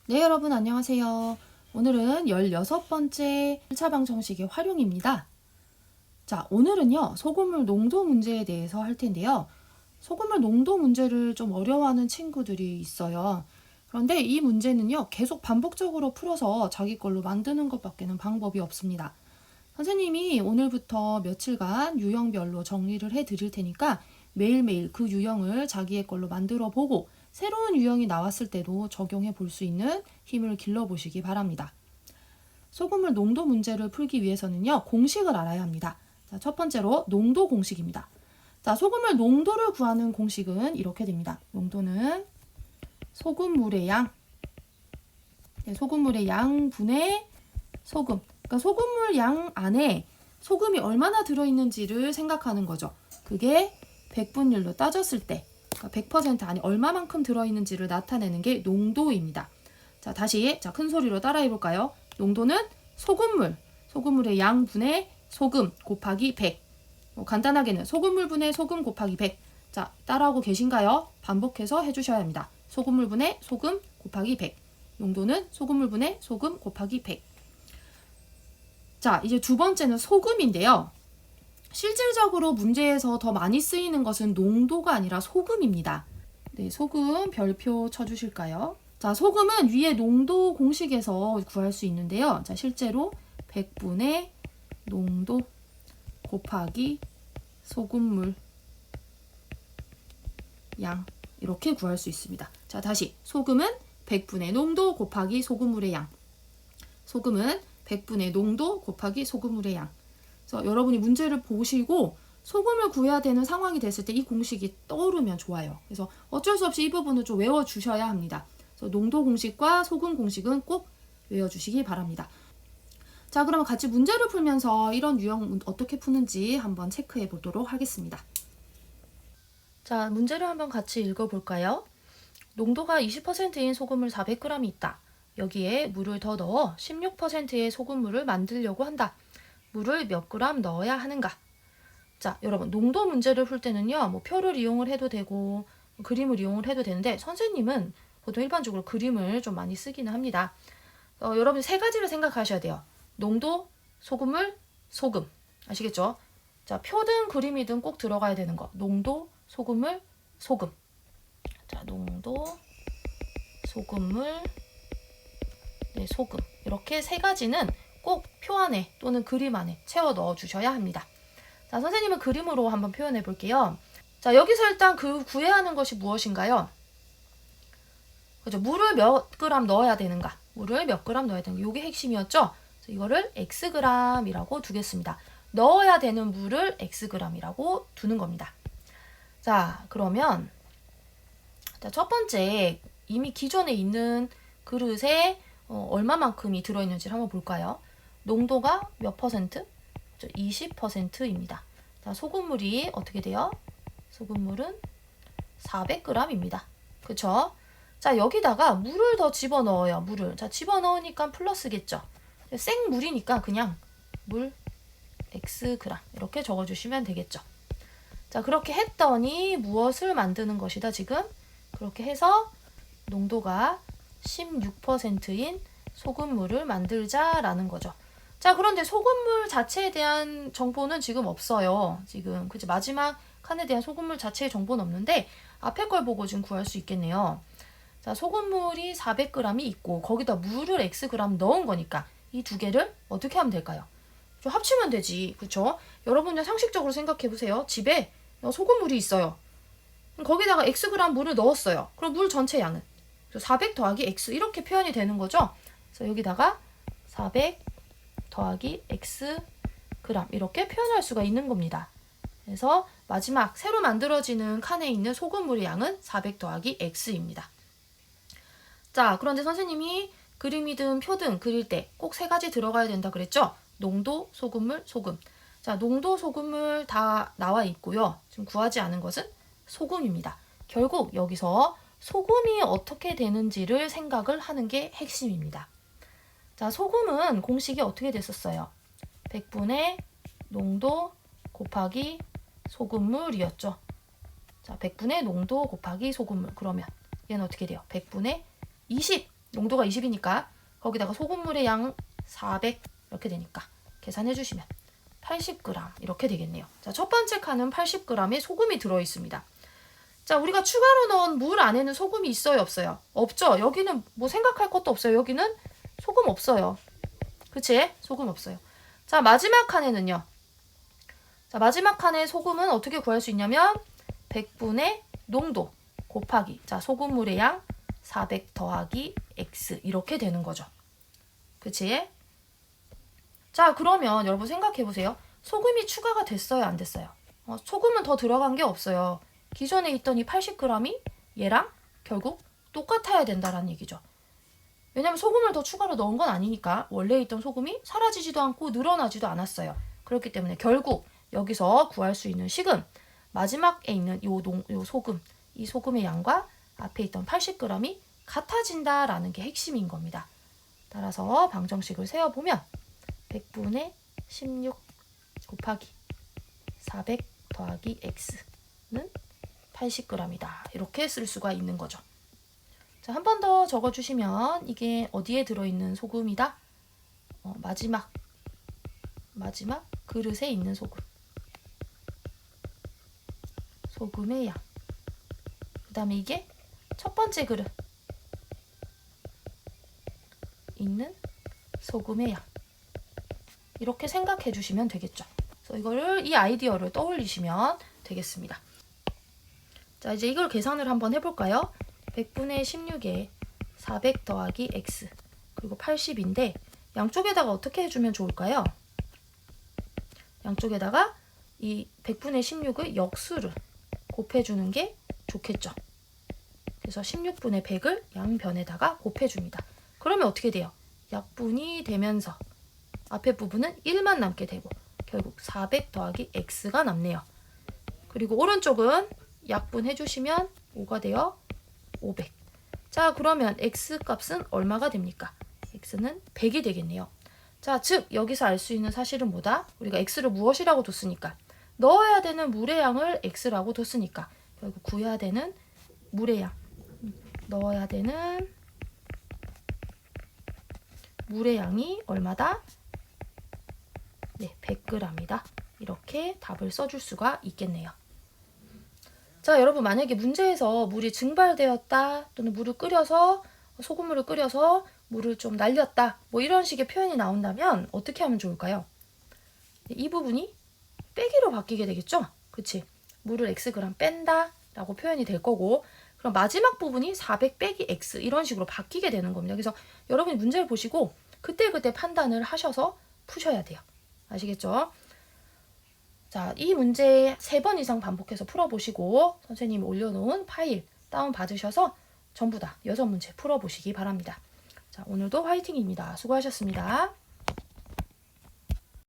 네, 여러분 안녕하세요. 오늘은 16번째 1차 방정식의 활용입니다. 자, 오늘은요, 소금물 농도 문제에 대해서 할 텐데요. 소금물 농도 문제를 좀 어려워하는 친구들이 있어요. 그런데 이 문제는요, 계속 반복적으로 풀어서 자기 걸로 만드는 것밖에는 방법이 없습니다. 선생님이 오늘부터 며칠간 유형별로 정리를 해 드릴 테니까 매일매일 그 유형을 자기의 걸로 만들어 보고 새로운 유형이 나왔을 때도 적용해 볼 수 있는 힘을 길러 보시기 바랍니다. 소금물 농도 문제를 풀기 위해서는요, 공식을 알아야 합니다. 자, 첫 번째로 농도 공식입니다. 자, 소금물 농도를 구하는 공식은 이렇게 됩니다. 농도는 소금물의 양, 소금물의 양분의 소금. 그러니까 소금물 양 안에 소금이 얼마나 들어있는지를 생각하는 거죠. 그게 백분율로 따졌을 때, 그러니까 100% 안에 얼마만큼 들어있는지를 나타내는 게 농도입니다. 자, 다시 큰 소리로 따라해 볼까요? 농도는 소금물의 양분의 소금 곱하기 100. 간단하게는 소금물 분의 소금 곱하기 100. 자, 따라하고 계신가요? 반복해서 해주셔야 합니다. 소금물 분의 소금 곱하기 100. 농도는 소금물 분의 소금 곱하기 100. 자, 이제 두 번째는 소금인데요. 실질적으로 문제에서 더 많이 쓰이는 것은 농도가 아니라 소금입니다. 네, 소금 별표 쳐주실까요? 자, 소금은 위에 농도 공식에서 구할 수 있는데요. 자, 실제로 100분의 농도 곱하기 소금물 양 이렇게 구할 수 있습니다. 자, 다시 소금은 100분의 농도 곱하기 소금물의 양. 소금은 100분의 농도 곱하기 소금물의 양. 그래서 여러분이 문제를 보시고 소금을 구해야 되는 상황이 됐을 때 이 공식이 떠오르면 좋아요. 그래서 어쩔 수 없이 이 부분을 좀 외워주셔야 합니다. 그래서 농도 공식과 소금 공식은 꼭 외워주시기 바랍니다. 자, 그러면 같이 문제를 풀면서 이런 유형 어떻게 푸는지 한번 체크해 보도록 하겠습니다. 자, 문제를 한번 같이 읽어볼까요? 농도가 20%인 소금물 400g이 있다. 여기에 물을 더 넣어 16%의 소금물을 만들려고 한다. 물을 몇 그램 넣어야 하는가? 자, 여러분, 농도 문제를 풀 때는요, 뭐 표를 이용을 해도 되고 그림을 이용을 해도 되는데 선생님은 보통 일반적으로 그림을 좀 많이 쓰기는 합니다. 여러분 세 가지를 생각하셔야 돼요. 농도, 소금물, 소금. 아시겠죠? 자, 표든 그림이든 꼭 들어가야 되는 거. 농도, 소금물, 소금. 자, 농도, 소금물, 네, 소금. 이렇게 세 가지는 꼭 표 안에 또는 그림 안에 채워 넣어 주셔야 합니다. 자, 선생님은 그림으로 한번 표현해 볼게요. 자, 여기서 일단 구해야 하는 것이 무엇인가요? 그죠? 물을 몇 그램 넣어야 되는가? 물을 몇 그램 넣어야 되는가? 이게 핵심이었죠? 그래서 이거를 xg이라고 두겠습니다. 넣어야 되는 물을 xg이라고 두는 겁니다. 자, 그러면 첫 번째 이미 기존에 있는 그릇에 얼마만큼이 들어있는지를 한번 볼까요? 농도가 몇 퍼센트? 20%입니다. 자, 소금물이 어떻게 돼요? 소금물은 400g입니다. 그쵸? 자, 여기다가 물을 더 집어넣어요. 물을. 자, 집어넣으니까 플러스겠죠. 생물이니까 그냥 물 xg 이렇게 적어주시면 되겠죠. 자, 그렇게 했더니 무엇을 만드는 것이다, 지금? 그렇게 해서 농도가 16%인 소금물을 만들자라는 거죠. 자, 그런데 소금물 자체에 대한 정보는 지금 없어요. 지금 그치 마지막 칸에 대한 소금물 자체의 정보는 없는데 앞에 걸 보고 지금 구할 수 있겠네요. 자, 소금물이 400g이 있고 거기다 물을 xg 넣은 거니까 이 두 개를 어떻게 하면 될까요? 좀 합치면 되지. 그쵸? 여러분들 상식적으로 생각해 보세요. 집에 소금물이 있어요. 거기다가 xg 물을 넣었어요. 그럼 물 전체 양은 400 더하기 x 이렇게 표현이 되는 거죠. 그래서 여기다가 400 더하기 x 그램 이렇게 표현할 수가 있는 겁니다. 그래서 마지막 새로 만들어지는 칸에 있는 소금물의 양은 400 더하기 x입니다. 자, 그런데 선생님이 그림이든 표든 그릴 때 꼭 세 가지 들어가야 된다 그랬죠? 농도, 소금물, 소금. 자, 농도, 소금물 다 나와 있고요. 지금 구하지 않은 것은 소금입니다. 결국 여기서 소금이 어떻게 되는지를 생각을 하는 게 핵심입니다. 자, 소금은 공식이 어떻게 됐었어요? 100분의 농도 곱하기 소금물이었죠. 자, 100분의 농도 곱하기 소금물. 그러면 얘는 어떻게 돼요? 100분의 20. 농도가 20이니까 거기다가 소금물의 양 400 이렇게 되니까 계산해 주시면 80g 이렇게 되겠네요. 자, 첫 번째 칸은 80g의 소금이 들어있습니다. 자, 우리가 추가로 넣은 물 안에는 소금이 있어요, 없어요? 없죠? 여기는 뭐 생각할 것도 없어요. 여기는 소금 없어요. 그치? 소금 없어요. 자, 마지막 칸에는요. 자, 마지막 칸에 소금은 어떻게 구할 수 있냐면 100분의 농도 곱하기 자, 소금물의 양 400 더하기 x 이렇게 되는 거죠. 그치? 자, 그러면 여러분 생각해 보세요. 소금이 추가가 됐어요, 안 됐어요? 소금은 더 들어간 게 없어요. 기존에 있던 이 80g이 얘랑 결국 똑같아야 된다라는 얘기죠. 왜냐면 소금을 더 추가로 넣은 건 아니니까 원래 있던 소금이 사라지지도 않고 늘어나지도 않았어요. 그렇기 때문에 결국 여기서 구할 수 있는 식은 마지막에 있는 요 소금, 이 소금의 양과 앞에 있던 80g이 같아진다라는 게 핵심인 겁니다. 따라서 방정식을 세어보면 100분의 16 곱하기 400 더하기 x는 80g이다. 이렇게 쓸 수가 있는 거죠. 자, 한 번 더 적어주시면 이게 어디에 들어있는 소금이다? 마지막 그릇에 있는 소금의 양. 그 다음에 이게 첫 번째 그릇 있는 소금의 양. 이렇게 생각해 주시면 되겠죠. 그래서 이 아이디어를 떠올리시면 되겠습니다. 자, 이제 이걸 계산을 한번 해볼까요? 100분의 16에 400 더하기 x 그리고 80인데 양쪽에다가 어떻게 해주면 좋을까요? 양쪽에다가 이 100분의 16의 역수를 곱해주는 게 좋겠죠. 그래서 16분의 100을 양변에다가 곱해줍니다. 그러면 어떻게 돼요? 약분이 되면서 앞에 부분은 1만 남게 되고 결국 400 더하기 x가 남네요. 그리고 오른쪽은 약분해주시면 5가 되어 500. 자, 그러면 x 값은 얼마가 됩니까? x는 100이 되겠네요. 자, 즉 여기서 알 수 있는 사실은 뭐다? 우리가 x를 무엇이라고 뒀으니까 넣어야 되는 물의 양을 x라고 뒀으니까 결국 구해야 되는 물의 양, 넣어야 되는 물의 양이 얼마다? 네, 100g이다. 이렇게 답을 써줄 수가 있겠네요. 자, 여러분 만약에 문제에서 물이 증발되었다 또는 소금물을 끓여서 물을 좀 날렸다 뭐 이런 식의 표현이 나온다면 어떻게 하면 좋을까요? 이 부분이 빼기로 바뀌게 되겠죠? 그치? 물을 xg 뺀다 라고 표현이 될 거고 그럼 마지막 부분이 400 빼기 x 이런 식으로 바뀌게 되는 겁니다. 그래서 여러분이 문제를 보시고 그때그때 판단을 하셔서 푸셔야 돼요. 아시겠죠? 자, 이 문제 3번 이상 반복해서 풀어보시고 선생님이 올려놓은 파일 다운받으셔서 전부 다 6문제 풀어보시기 바랍니다. 자, 오늘도 화이팅입니다. 수고하셨습니다.